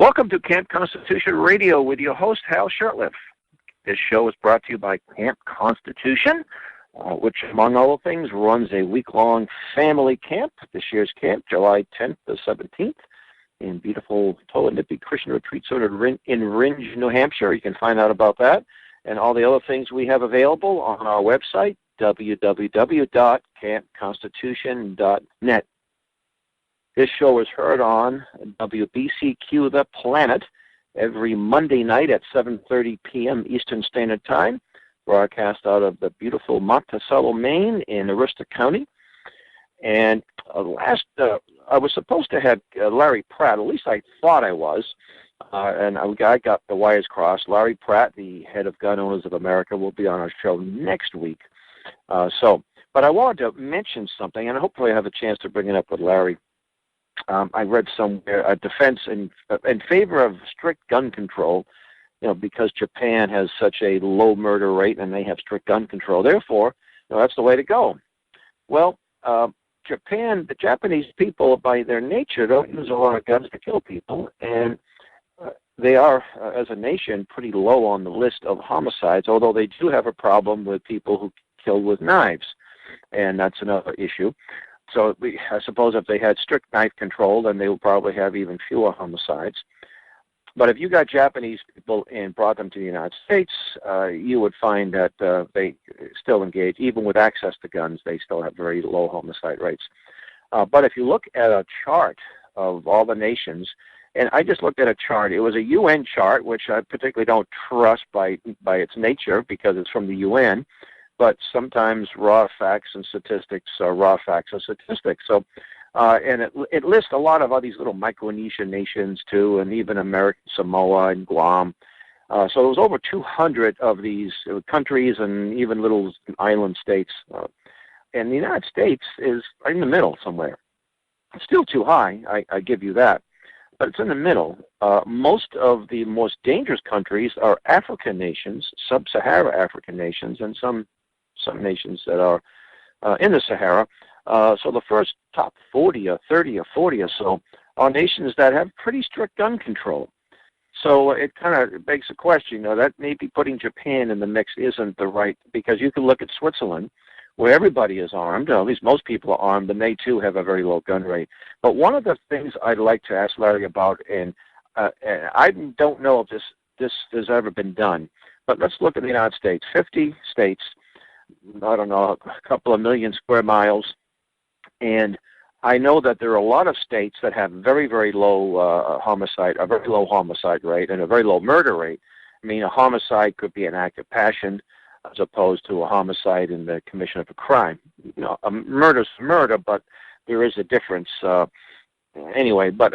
Welcome to Camp Constitution Radio with your host, Hal Shurtleff. This show is brought to you by Camp Constitution, which, among other things, runs a week-long family camp. This year's camp, July 10th to 17th, in beautiful Toa-Nippy Christian Retreat Center in Ringe, New Hampshire. You can find out about that and all the other things we have available on our website, www.campconstitution.net. This show is heard on WBCQ The Planet every Monday night at 7:30 p.m. Eastern Standard Time, broadcast out of the beautiful Monticello, Maine in Aroostook County. And I was supposed to have Larry Pratt, at least I thought I was, and I got the wires crossed. Larry Pratt, the head of Gun Owners of America, will be on our show next week. But I wanted to mention something, and hopefully I have a chance to bring it up with Larry. I read somewhere a defense in favor of strict gun control, because Japan has such a low murder rate and they have strict gun control. Therefore, that's the way to go. Well, Japan, the Japanese people, by their nature, don't use a lot of guns to kill people, and they are, as a nation, pretty low on the list of homicides, although they do have a problem with people who kill with knives, and that's another issue. So I suppose if they had strict knife control, then they would probably have even fewer homicides. But if you got Japanese people and brought them to the United States, you would find that they still engage, even with access to guns, they still have very low homicide rates. But if you look at a chart of all the nations, and I just looked at a chart, it was a UN chart, which I particularly don't trust by its nature because it's from the UN, but sometimes raw facts and statistics are raw facts and statistics. So, and it lists a lot of all these little Micronesian nations too, and even American Samoa and Guam. So there was over 200 of these countries and even little island states. And the United States is right in the middle somewhere. It's still too high, I give you that, but it's in the middle. Most of the most dangerous countries are African nations, sub-Sahara African nations, and some nations that are in the Sahara. So the first top 40 or 30 or 40 or so are nations that have pretty strict gun control. So it kind of begs the question, that maybe putting Japan in the mix isn't the right, because you can look at Switzerland, where everybody is armed, or at least most people are armed, and they too have a very low gun rate. But one of the things I'd like to ask Larry about, and I don't know if this has ever been done, but let's look at the United States. 50 states, I don't know, a couple of million square miles, and I know that there are a lot of states that have very, very low a very low homicide rate and a very low murder rate. I mean, a homicide could be an act of passion as opposed to a homicide in the commission of a crime. A murder's murder, but there is a difference. Anyway, but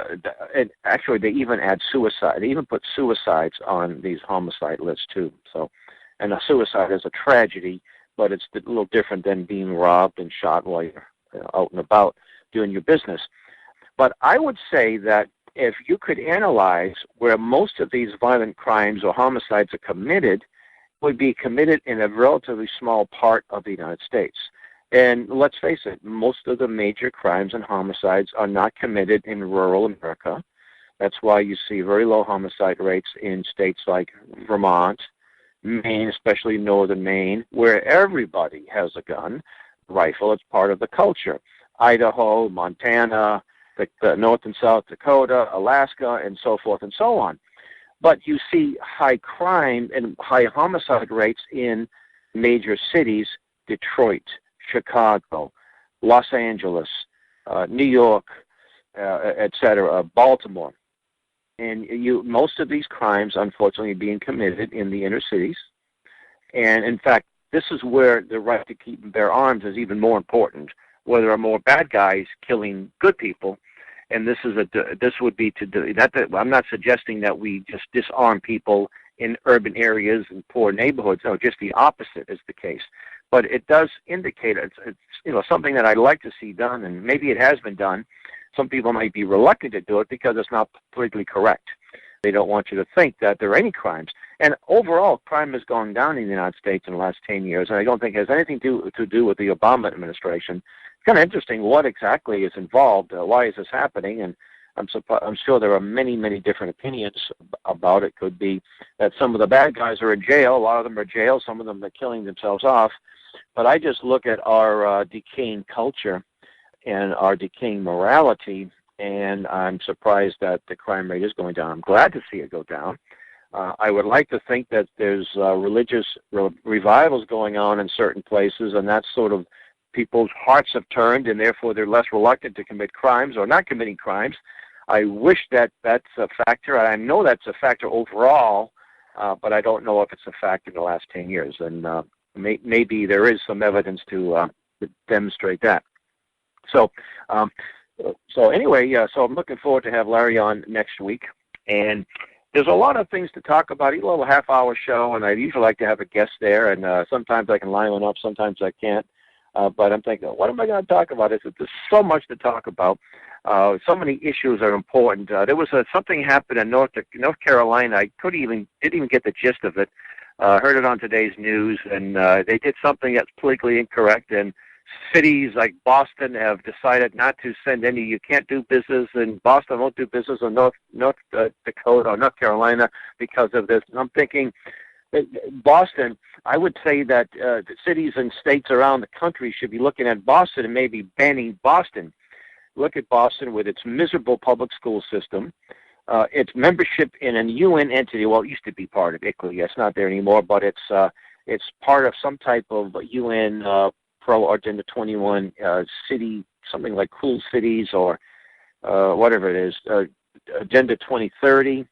actually they even add suicide. They even put suicides on these homicide lists too. So, and a suicide is a tragedy, but it's a little different than being robbed and shot while you're out and about doing your business. But I would say that if you could analyze where most of these violent crimes or homicides are committed, would be committed in a relatively small part of the United States. And let's face it, most of the major crimes and homicides are not committed in rural America. That's why you see very low homicide rates in states like Vermont, Maine, especially northern Maine, where everybody has a gun, rifle. It's part of the culture. Idaho, Montana, the North and South Dakota, Alaska, and so forth and so on. But you see high crime and high homicide rates in major cities, Detroit, Chicago, Los Angeles, New York, etc., Baltimore. And most of these crimes, unfortunately, are being committed in the inner cities. And in fact, this is where the right to keep and bear arms is even more important, where there are more bad guys killing good people. And this would be to do that. I'm not suggesting that we just disarm people in urban areas and poor neighborhoods. No, just the opposite is the case. But it does indicate it's something that I'd like to see done, and maybe it has been done. Some people might be reluctant to do it because it's not politically correct. They don't want you to think that there are any crimes. And overall, crime has gone down in the United States in the last 10 years, and I don't think it has anything to do with the Obama administration. It's kind of interesting what exactly is involved. Why is this happening? And I'm sure there are many, many different opinions about it. Could be that some of the bad guys are in jail. A lot of them are in jail. Some of them are killing themselves off. But I just look at our decaying culture and our decaying morality, and I'm surprised that the crime rate is going down. I'm glad to see it go down. I would like to think that there's religious revivals going on in certain places, and that's sort of people's hearts have turned, and therefore they're less reluctant to commit crimes or not committing crimes. I wish that that's a factor. I know that's a factor overall, but I don't know if it's a factor in the last 10 years. And maybe there is some evidence to demonstrate that. So anyway, so I'm looking forward to have Larry on next week. And there's a lot of things to talk about. It's a little half-hour show, and I usually like to have a guest there. And sometimes I can line one up, sometimes I can't. But I'm thinking, what am I going to talk about? There's so much to talk about. So many issues are important. There was something happened in North Carolina. I didn't even get the gist of it. Heard it on today's news, and they did something that's politically incorrect. And cities like Boston have decided not to send any. You can't do business in Boston. Won't do business in North Dakota or North Carolina because of this. And I'm thinking, Boston, I would say that the cities and states around the country should be looking at Boston and maybe banning Boston. Look at Boston with its miserable public school system, its membership in a UN entity. Well, it used to be part of ICLEI. It's not there anymore, but it's part of some type of UN Pro Agenda 21 city, something like Cool Cities or whatever it is, Agenda 2030,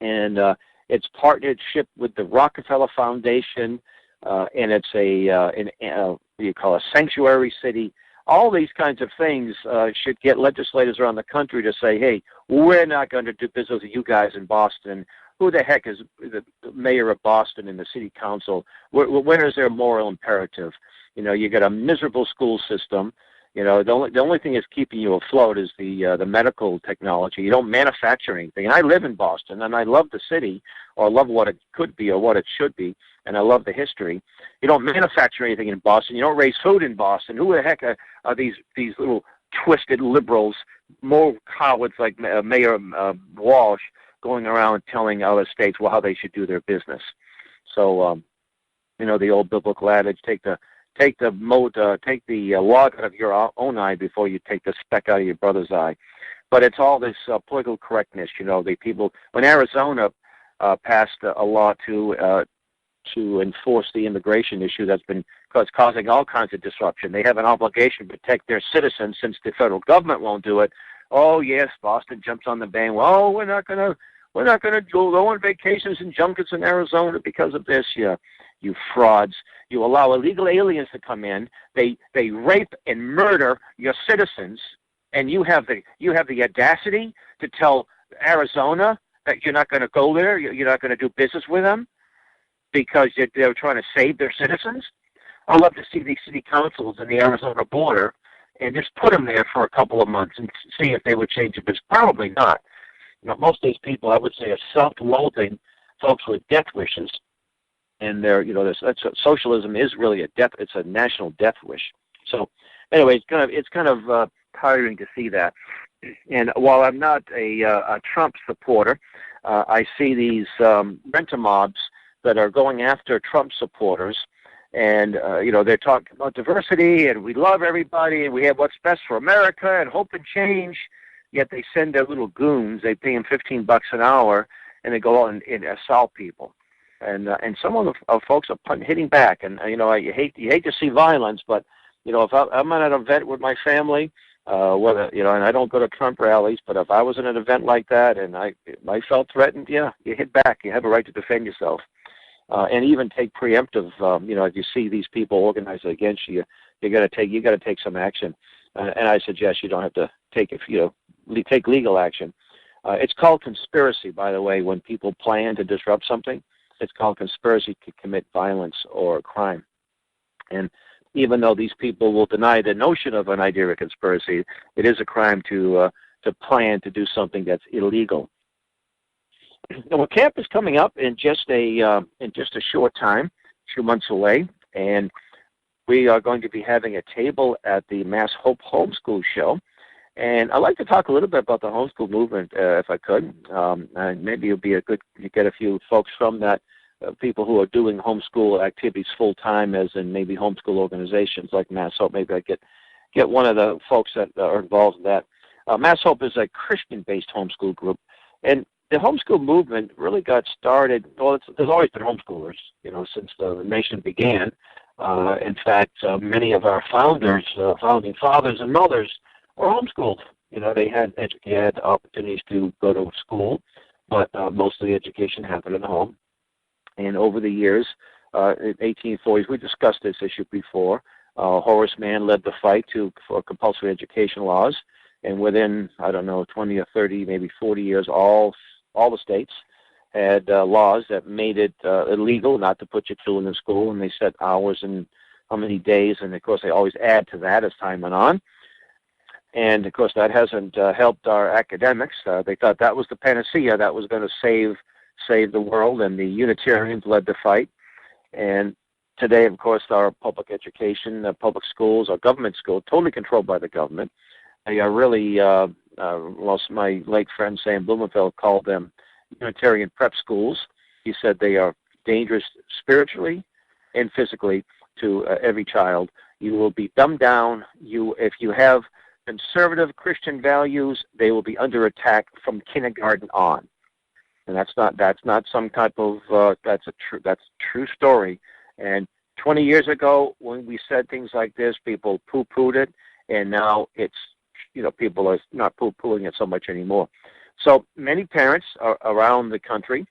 and its partnership with the Rockefeller Foundation, and it's a sanctuary city. All these kinds of things should get legislators around the country to say, hey, we're not going to do business with you guys in Boston. Who the heck is the mayor of Boston and the city council? Where is their moral imperative? You know, you got a miserable school system. You know, the only thing that's keeping you afloat is the medical technology. You don't manufacture anything. And I live in Boston, and I love the city, or love what it could be or what it should be, and I love the history. You don't manufacture anything in Boston. You don't raise food in Boston. Who the heck are these little twisted liberals, more cowards like Mayor Walsh, going around telling other states how they should do their business? So, you know, the old biblical adage: take the log out of your own eye before you take the speck out of your brother's eye. But it's all this political correctness. You know, the people, when Arizona passed a law to enforce the immigration issue that's been causing all kinds of disruption. They have an obligation to protect their citizens since the federal government won't do it. Oh yes, Boston jumps on the band. Well, we're not gonna go on vacations and junkets in Arizona because of this. Yeah, you frauds. You allow illegal aliens to come in. They rape and murder your citizens, and you have the audacity to tell Arizona that you're not going to go there. You're not going to do business with them because they're trying to save their citizens. I'd love to see these city councils in the Arizona border and just put them there for a couple of months and see if they would change it. But probably not. You know, most of these people, I would say, are self-loathing folks with death wishes. And they're, you know, socialism is really it's a national death wish. So anyway, it's kind of tiring to see that. And while I'm not a Trump supporter, I see these rent-a-mobs that are going after Trump supporters. And, you know, they're talking about diversity and we love everybody and we have what's best for America and hope and change. Yet they send their little goons, they pay them $15 an hour, and they go out and assault people. And some of the folks are hitting back. And, you know, you hate to see violence, but, you know, if I'm at an event with my family, whether, you know, and I don't go to Trump rallies, but if I was in an event like that and I felt threatened, yeah, you hit back. You have a right to defend yourself. And even take preemptive, you know, if you see these people organized against you, you got to take some action. And I suggest you don't have to take legal action. It's called conspiracy, by the way, when people plan to disrupt something. It's called conspiracy to commit violence or crime. And even though these people will deny the notion of an idea of conspiracy, it is a crime to plan to do something that's illegal. Now, well, camp is coming up in just a short time, 2 months away, and we are going to be having a table at the Mass Hope Homeschool Show. And I'd like to talk a little bit about the homeschool movement, if I could. And maybe it'll be you get a few folks from that, people who are doing homeschool activities full time, as in maybe homeschool organizations like Mass Hope. Maybe I get one of the folks that are involved in that. Mass Hope is a Christian-based homeschool group, and the homeschool movement really got started. Well, there's always been homeschoolers, since the nation began. In fact, many of our founding fathers and mothers were homeschooled. They had opportunities to go to school, but most of the education happened in the home. And over the years, in 1840s, we discussed this issue before. Horace Mann led the fight for compulsory education laws, and within 20 or 30, maybe 40 years, all the states had laws that made it illegal not to put your children in school, and they set hours and how many days, and of course they always add to that as time went on. And of course that hasn't helped our academics. They thought that was the panacea that was going to save the world, and the Unitarians led the fight. And today, of course, our public education, public schools, our government schools, totally controlled by the government. They are really, my late friend Sam Blumenfeld called them Unitarian prep schools. He said they are dangerous spiritually and physically to every child. You will be dumbed down. If you have conservative Christian values, they will be under attack from kindergarten on. And that's not some type of that's a true story. And 20 years ago, when we said things like this, people poo-pooed it, and now it's people are not poo-pooing it so much anymore. So many parents around the country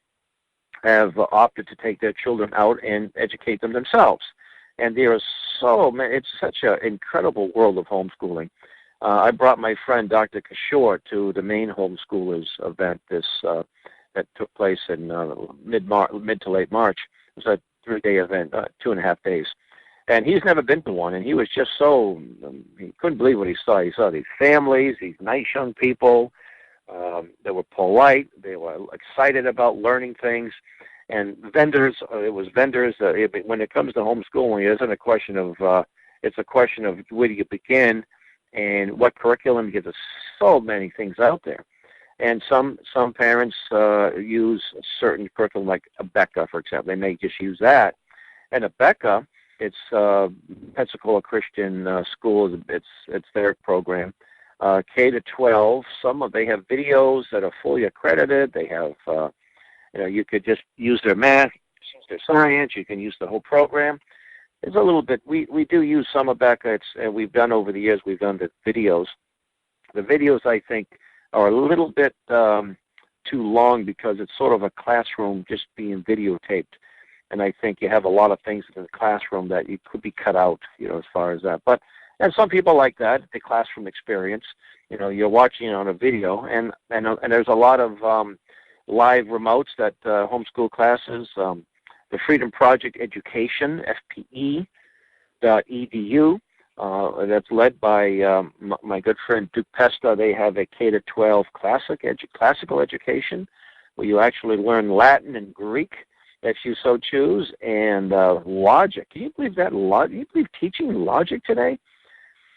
have opted to take their children out and educate them themselves. And there are so many. It's such an incredible world of homeschooling. I brought my friend Dr. Kishore to the Maine homeschoolers event that took place in mid to late March. It was a 3-day event, 2.5 days. And he's never been to one, and he was just he couldn't believe what he saw. He saw these families, these nice young people. They were polite. They were excited about learning things. And vendors, when it comes to homeschooling, it isn't a question of, it's a question of where do you begin and what curriculum, because there's so many things out there. And some parents use a certain curriculum, like a Becca, for example. They may just use that. And a Becca, it's Pensacola Christian School. It's their program. K to 12. They have videos that are fully accredited. They have, you could just use their math, use their science. You can use the whole program. It's a little bit. We do use some of Becca. We've done over the years. We've done the videos. The videos, I think, are a little bit too long because it's sort of a classroom just being videotaped. And I think you have a lot of things in the classroom that you could be cut out, as far as that. And some people like that, the classroom experience. You're watching it on a video, and there's a lot of live remotes that homeschool classes. The Freedom Project Education, FPE.edu. That's led by my good friend Duke Pesta. They have a K to 12 classical education where you actually learn Latin and Greek if you so choose, and logic. Can you believe that? Can you believe teaching logic today?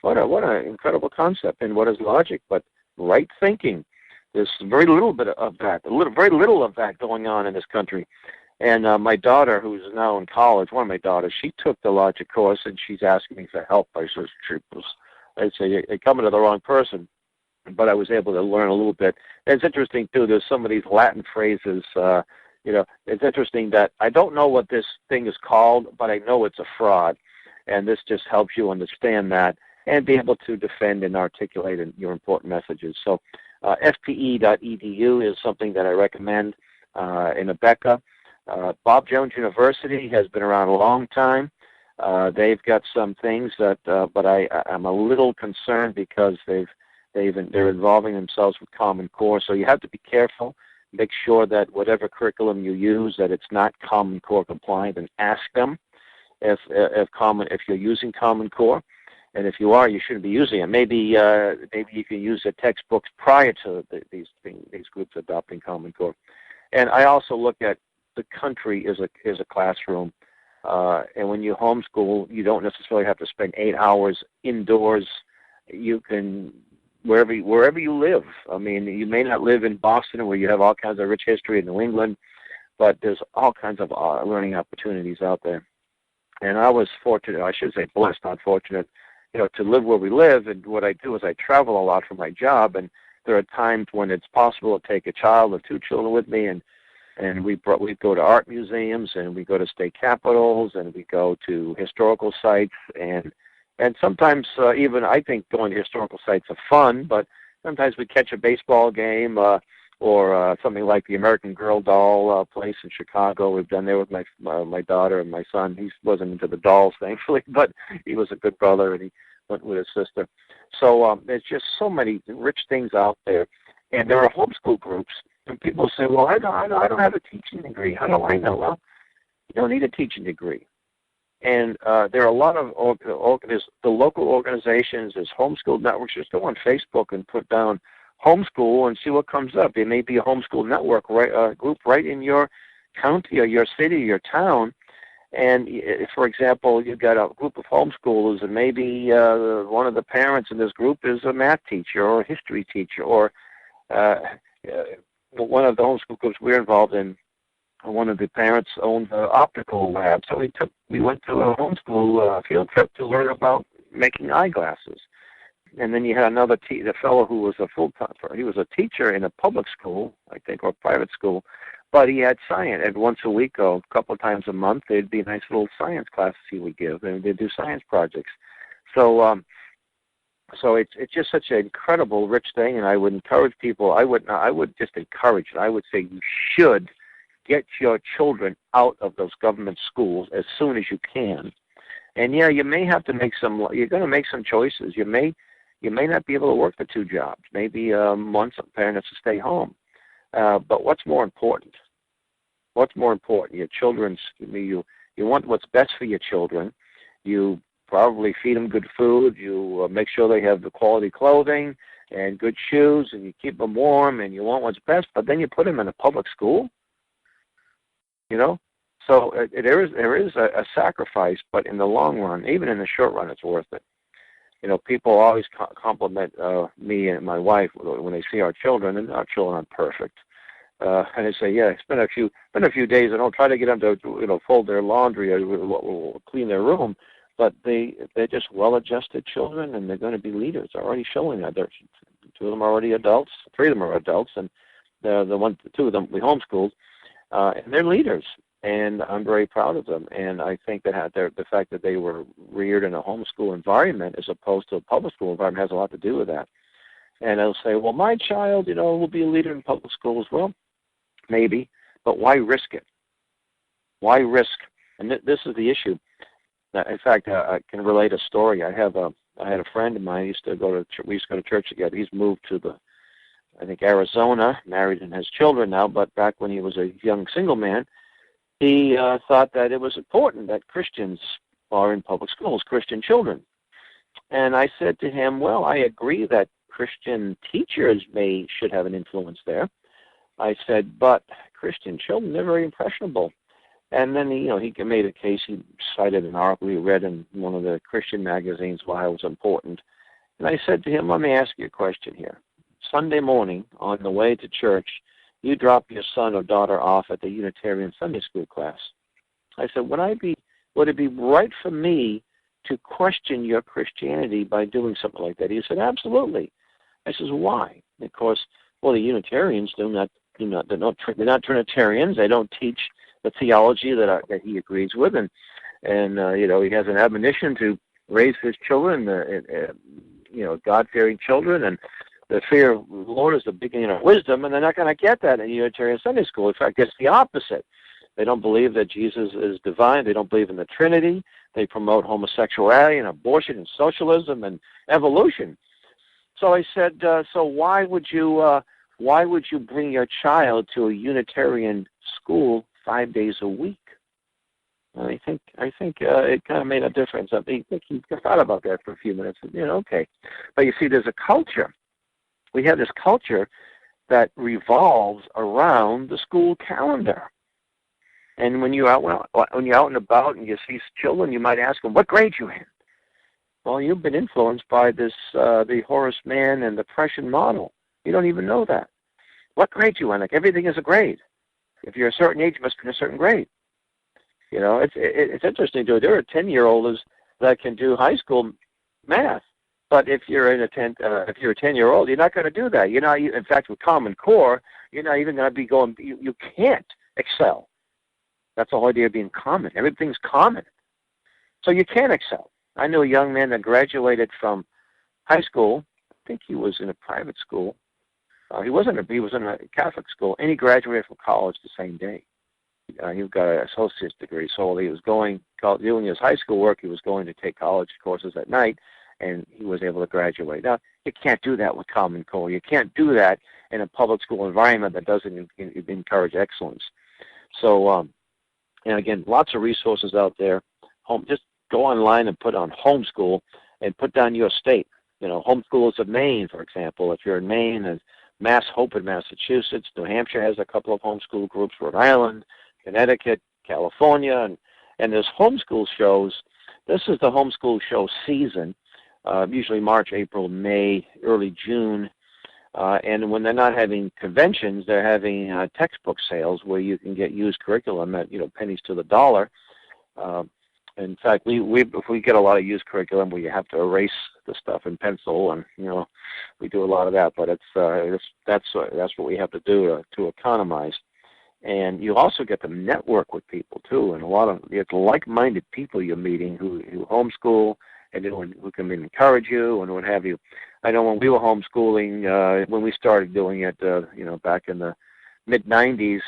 What an incredible concept. And what is logic but right thinking? There's very little bit of that. Very little of that going on in this country. And my daughter, who's now in college, one of my daughters, she took the logic course, and she's asking me for help. I say, you're coming to the wrong person. But I was able to learn a little bit. And it's interesting, too, there's some of these Latin phrases. It's interesting that I don't know what this thing is called, but I know it's a fraud. And this just helps you understand that and be able to defend and articulate your important messages. So FPE.edu is something that I recommend in a Becca. Bob Jones University has been around a long time. They've got some things that, but I'm a little concerned because they're involving themselves with Common Core. So you have to be careful. Make sure that whatever curriculum you use, that it's not Common Core compliant, and ask them if you're using Common Core. And if you are, you shouldn't be using it. Maybe you can use the textbooks prior to these groups adopting Common Core. And I also look at the country is a classroom. And when you homeschool, you don't necessarily have to spend 8 hours indoors. You can wherever you live. I mean, you may not live in Boston where you have all kinds of rich history in New England, but there's all kinds of learning opportunities out there. And I was fortunate, I should say blessed, not fortunate, to live where we live. And what I do is I travel a lot for my job, and there are times when it's possible to take a child or two children with me, and we go to art museums, and we go to state capitals, and we go to historical sites, and sometimes even I think going to historical sites are fun, but sometimes we catch a baseball game or something like the American Girl doll place in Chicago. We've done there with my daughter and my son. He wasn't into the dolls, thankfully, but he was a good brother, and he went with his sister. So there's just so many rich things out there. And there are homeschool groups, and people say, well, I don't have a teaching degree. How do I know? Well, you don't need a teaching degree. And there are a lot of the local organizations, there's homeschool networks. Just go on Facebook and put down homeschool and see what comes up. There may be a homeschool network group right in your county or your city or your town. And, for example, you've got a group of homeschoolers, and maybe one of the parents in this group is a math teacher or a history teacher, or one of the homeschool groups we're involved in, one of the parents owned an optical lab. So we went to a homeschool field trip to learn about making eyeglasses. And then you had another the fellow who was he was a teacher in a public school, I think, or private school, but he had science. And once a week or a couple of times a month, there'd be nice little science classes he would give, and they'd do science projects. So it's just such an incredible, rich thing, and I would encourage people. I would just encourage it. I would say you should get your children out of those government schools as soon as you can. And yeah, you may have to you're going to make some choices. You may not be able to work the two jobs. Maybe one parent has to stay home. But what's more important? What's more important? Your children's. You want what's best for your children. You probably feed them good food. You make sure they have the quality clothing and good shoes, and you keep them warm, and you want what's best. But then you put them in a public school. So there is a sacrifice, but in the long run, even in the short run, it's worth it. People always compliment me and my wife when they see our children, and our children aren't perfect. And they say, yeah, it's been a few days. I don't try to get them to fold their laundry or clean their room, but they're just well-adjusted children, and they're going to be leaders. They're already showing that. Two of them are already adults. Three of them are adults, and two of them we homeschooled, and they're leaders. And I'm very proud of them. And I think that the fact that they were reared in a homeschool environment as opposed to a public school environment has a lot to do with that. And they'll say, well, my child, will be a leader in public schools. Well, maybe, but why risk it? Why risk? And this is the issue. In fact, I can relate a story. I had a friend of mine. We used to go to church together. He's moved to I think Arizona, married and has children now. But back when he was a young single man, he thought that it was important that Christians are in public schools, Christian children. And I said to him, well, I agree that Christian teachers should have an influence there. I said, but Christian children, they're very impressionable. And then he made a case. He cited an article he read in one of the Christian magazines why it was important. And I said to him, let me ask you a question here. Sunday morning on the way to church, you drop your son or daughter off at the Unitarian Sunday school class. I said, would it be right for me to question your Christianity by doing something like that? He said, absolutely. I says, why? Because, the Unitarians they're not Trinitarians. They don't teach the theology that he agrees with, and he has an admonition to raise his children, God-fearing children, and the fear of the Lord is the beginning of wisdom, and they're not going to get that in Unitarian Sunday school. In fact, it's the opposite. They don't believe that Jesus is divine. They don't believe in the Trinity. They promote homosexuality and abortion and socialism and evolution. So I said, so why would you bring your child to a Unitarian school 5 days a week? And I think it kind of made a difference. I think he thought about that for a few minutes. Okay. But you see, there's a culture. We have this culture that revolves around the school calendar. And when you're out and about and you see children, you might ask them, what grade you in? Well, you've been influenced by this, the Horace Mann and the Prussian model. You don't even know that. What grade you in? Like, everything is a grade. If you're a certain age, you must be in a certain grade. You know, it's interesting, too. There are 10-year-olds that can do high school math. But if you're a 10-year-old, you're not going to do that. You're not. In fact, with Common Core, you're not even going to be going. You can't excel. That's the whole idea of being common. Everything's common, so you can't excel. I knew a young man that graduated from high school. I think he was in a private school. He was in a Catholic school, and he graduated from college the same day. He got an associate's degree, so while he was doing his high school work, he was going to take college courses at night, and he was able to graduate. Now, you can't do that with Common Core. You can't do that in a public school environment that doesn't encourage excellence. So, and again, lots of resources out there. Just go online and put on homeschool and put down your state. You know, Homeschoolers of Maine, for example. If you're in Maine, and Mass Hope in Massachusetts, New Hampshire has a couple of homeschool groups, Rhode Island, Connecticut, California, and there's homeschool shows. This is the homeschool show season, usually March, April, May, early June. And when they're not having conventions, they're having textbook sales where you can get used curriculum at, pennies to the dollar. In fact, if we get a lot of used curriculum where you have to erase the stuff in pencil, and we do a lot of that. But that's what we have to do to economize. And you also get to network with people too, and it's like-minded people you're meeting who homeschool and who can encourage you and what have you. I know when we were homeschooling, when we started doing it, back in the mid-'90s,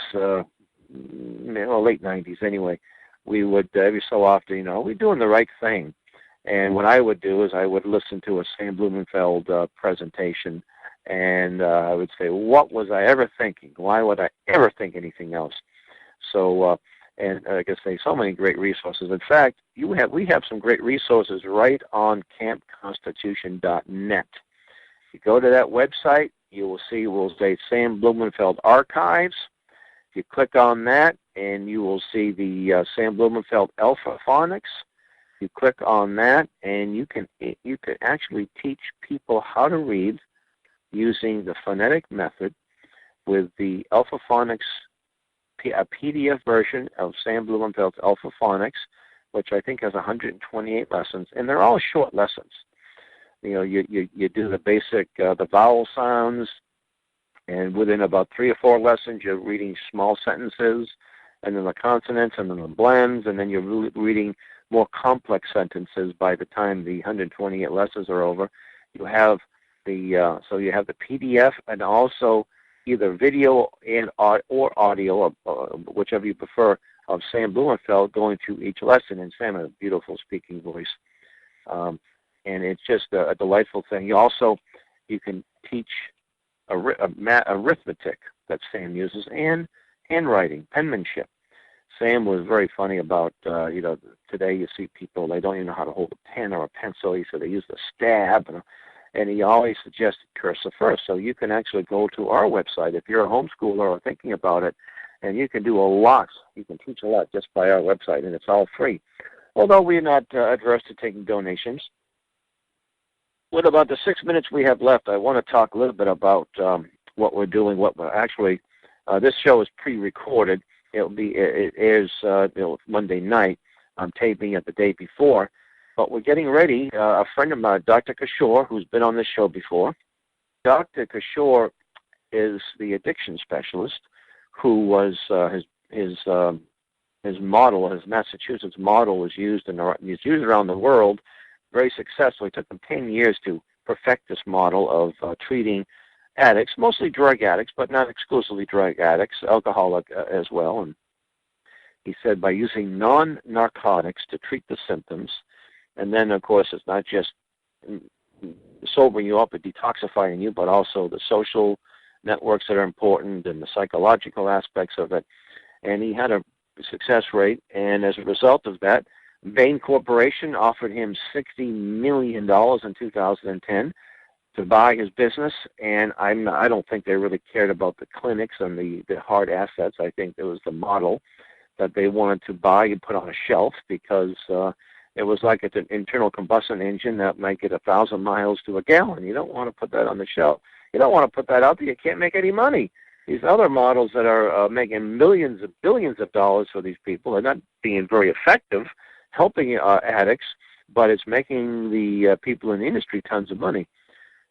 late '90s anyway, we would every so often, we're doing the right thing. And what I would do is I would listen to a Sam Blumenfeld presentation, and I would say, what was I ever thinking? Why would I ever think anything else? So, and like I say, so many great resources. In fact, we have some great resources right on campconstitution.net. If you go to that website, you will see, we'll say Sam Blumenfeld Archives. If you click on that, and you will see the Sam Blumenfeld Alpha Phonics. You click on that, and you can actually teach people how to read using the phonetic method with the Alpha Phonics, a PDF version of Sam Blumenfeld's Alpha Phonics, which I think has 128 lessons, and they're all short lessons. You do the basic, the vowel sounds, and within about 3 or 4 lessons, you're reading small sentences, and then the consonants, and then the blends, and then you're reading more complex sentences by the time the 128 lessons are over. You have the PDF, and also either video or audio, whichever you prefer, of Sam Blumenfeld going through each lesson. And Sam has a beautiful speaking voice, and it's just a delightful thing. You can teach arithmetic that Sam uses, and handwriting, penmanship. Sam was very funny about, today you see people, they don't even know how to hold a pen or a pencil. He said they use the stab, and he always suggested cursive first. So you can actually go to our website if you're a homeschooler or thinking about it, and you can do a lot. You can teach a lot just by our website, and it's all free. Although we're not adverse to taking donations. With about the 6 minutes we have left, I want to talk a little bit about what we're doing. This show is pre-recorded. It airs Monday night. I'm taping it the day before. But we're getting ready. A friend of mine, Dr. Kishore, who's been on this show before. Dr. Kishore is the addiction specialist who was his model, his Massachusetts model, was used around the world very successfully. It took them 10 years to perfect this model of treating addicts, mostly drug addicts, but not exclusively drug addicts, alcoholic as well. And he said by using non-narcotics to treat the symptoms, and then, of course, it's not just sobering you up and detoxifying you, but also the social networks that are important and the psychological aspects of it. And he had a success rate, and as a result of that, Bain Corporation offered him $60 million in 2010 to buy his business, and I don't think they really cared about the clinics and the hard assets. I think it was the model that they wanted to buy and put on a shelf because it was like it's an internal combustion engine that might get 1,000 miles to a gallon. You don't want to put that on the shelf. You don't want to put that out there. You can't make any money. These other models that are making millions and billions of dollars for these people are not being very effective helping addicts, but it's making the people in the industry tons of money.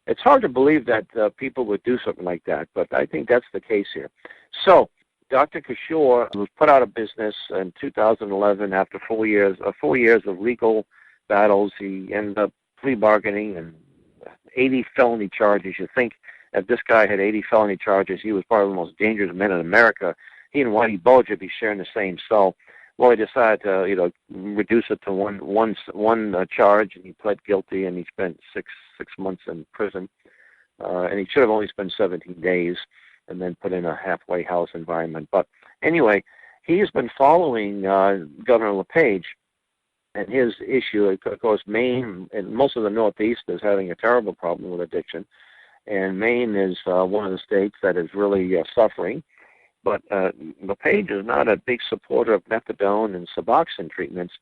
It's hard to believe that people would do something like that, but I think that's the case here. So Dr. Kishore was put out of business in 2011 after 4 years of legal battles. He ended up plea bargaining and 80 felony charges. You think if this guy had 80 felony charges, he was probably the most dangerous man in America. He and Whitey Bulger would be sharing the same cell. Well, he decided to, reduce it to one charge, and he pled guilty, and he spent six months in prison. And he should have only spent 17 days, and then put in a halfway house environment. But anyway, he's been following Governor LePage, and his issue, of course, Maine and most of the Northeast is having a terrible problem with addiction. And Maine is one of the states that is really suffering. But LePage is not a big supporter of methadone and Suboxone treatments.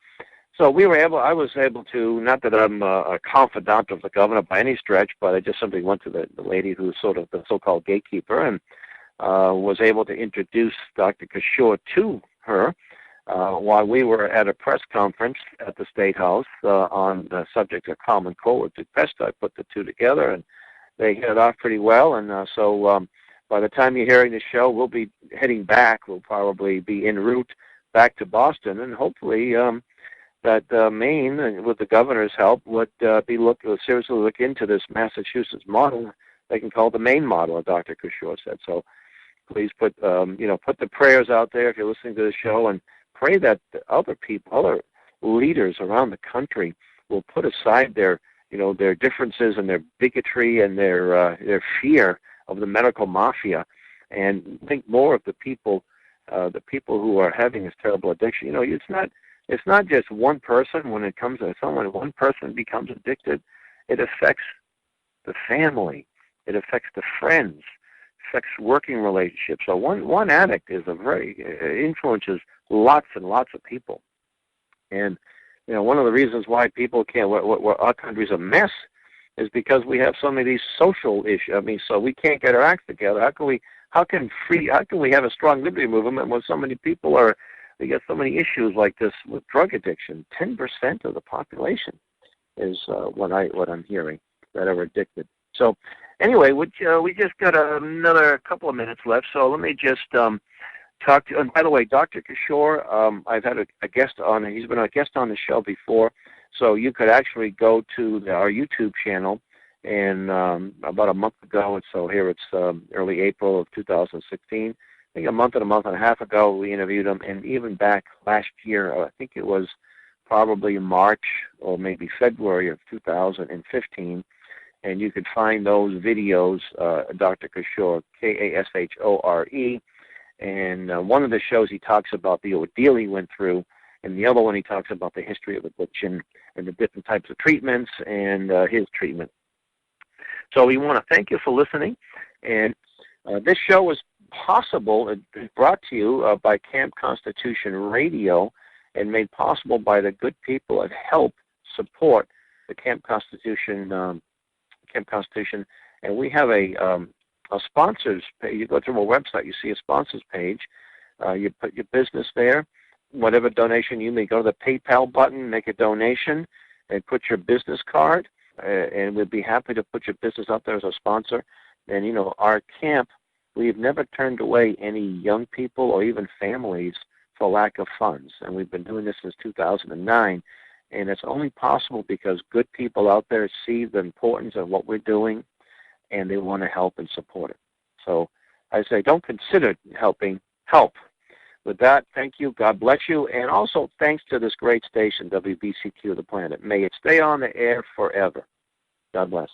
So I was able to, not that I'm a confidant of the governor by any stretch, but I just simply went to the lady who's sort of the so-called gatekeeper and was able to introduce Dr. Kishore to her while we were at a press conference at the State House on the subject of common cold with pest. I put the two together, and they hit it off pretty well. And so by the time you're hearing the show, we'll be heading back. We'll probably be en route back to Boston, and hopefully that Maine, with the governor's help, would seriously look into this Massachusetts model. They can call it the Maine model, as Dr. Kishore said. So please put the prayers out there if you're listening to the show, and pray that other people, other leaders around the country, will put aside their differences and their bigotry and their fear of the medical mafia, and think more of the people who are having this terrible addiction. It's not just one person. When it comes to someone, one person becomes addicted, it affects the family, it affects the friends, affects working relationships. So one addict influences lots and lots of people. And one of the reasons why people can't, our country's a mess, is because we have so many of these social issues. So we can't get our acts together. How can we have a strong liberty movement when so many people we get so many issues like this with drug addiction? 10% of the population is what I'm hearing that are addicted. So anyway, we just got another couple of minutes left. So let me just talk to you. And by the way, Dr. Kishore, I've had a guest on. He's been a guest on the show before. So you could actually go to our YouTube channel, and about a month ago, so here it's early April of 2016, I think a month and a half ago, we interviewed him, and even back last year, I think it was probably March or maybe February of 2015, and you could find those videos, Dr. Kishore, Kashore, and one of the shows he talks about the ordeal he went through, and the other one he talks about the history of addiction and the different types of treatments and his treatment. So we want to thank you for listening. And this show is brought to you by Camp Constitution Radio, and made possible by the good people that help support the Camp Constitution. And we have a sponsors page. You go through our website, you see a sponsors page. You put your business there. Whatever donation you may, go to the PayPal button, make a donation, and put your business card, and we'd be happy to put your business up there as a sponsor. And, our camp, we've never turned away any young people or even families for lack of funds, and we've been doing this since 2009, and it's only possible because good people out there see the importance of what we're doing, and they want to help and support it. So I say, don't consider helping, help. With that, thank you. God bless you. And also thanks to this great station, WBCQ The Planet. May it stay on the air forever. God bless.